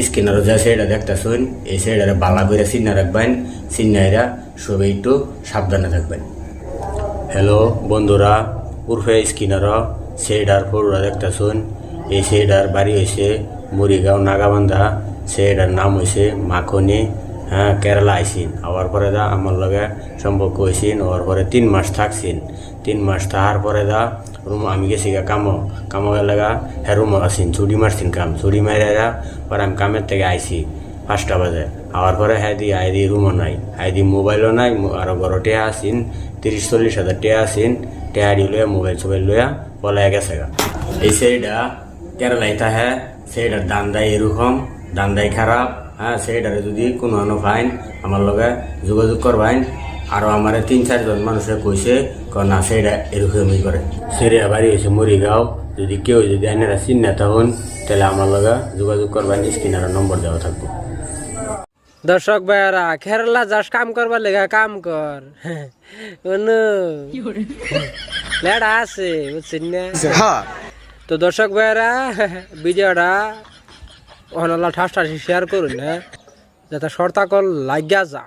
স্ক্রিনের যে সেটা দেখতেছেন এই সেটারে বালা করে চিন্না রাখবেন, চিন্নাইরা সবাই একটু সাবধানে থাকবেন। হ্যালো বন্ধুরা, উর্ফে স্ক্রিনের সেইডার ফটোটা দেখতেছেন। এই সেইডার বাড়ি হয়েছে মুড়িগাঁও নাগাবান্ধা। সেইডার নাম হয়েছে মাখনি। হ্যাঁ, কেরালা আইসিন আবার পরে দা আমার লগে সম্পর্ক হয়েছিন। ওর পরে 3 মাস থাকছিন। 3 মাস থাকার পরে দা রুম আমি গেছি কামো লাগা। হ্যাঁ, রুম আসিন ছুটি মারছিন, ছুটি মারা পরে আমি কামের থেকে আইসি 5টা বাজে। আবার পরে হাইদি রুমও নাই, হাইদি মোবাইলও নাই। আরো বড় টেয়া আসিন 30-40 হাজার টেয়া আসিন। টেয়ারি লইয়া মোবাইল লইয়া পলাই গেছে গা। এই সেইটা কেরালাই তাহে সেইটার দান্দাই এরকম, দান্দাই খারাপ। হ্যাঁ, সেইটারে যদি কোনো ফাইন আমার লগে যোগাযোগ করবাইন। আরো আমার 3-4 জন মানুষে কইছে না সেইটা এরকমই করে। সেরিয়া বাড়ি হয়েছে মুড়িগাঁও। যদি কেউ যদি আইনারা চিন্না তখন তাহলে আমার লগে যোগাযোগ করবেন, স্ক্রিনের নম্বর দেওয়া থাকবো। দর্শক ভাইয়ারা, কেরালা যাস কাম করবার লেগা কাম কর। লেডা আছে বুঝছেন না? তো দর্শক ভাইয়ারা, ভিডিওটা ঠাস শেয়ার করুন, যাতে শর্তাকল লাগিয়া যা।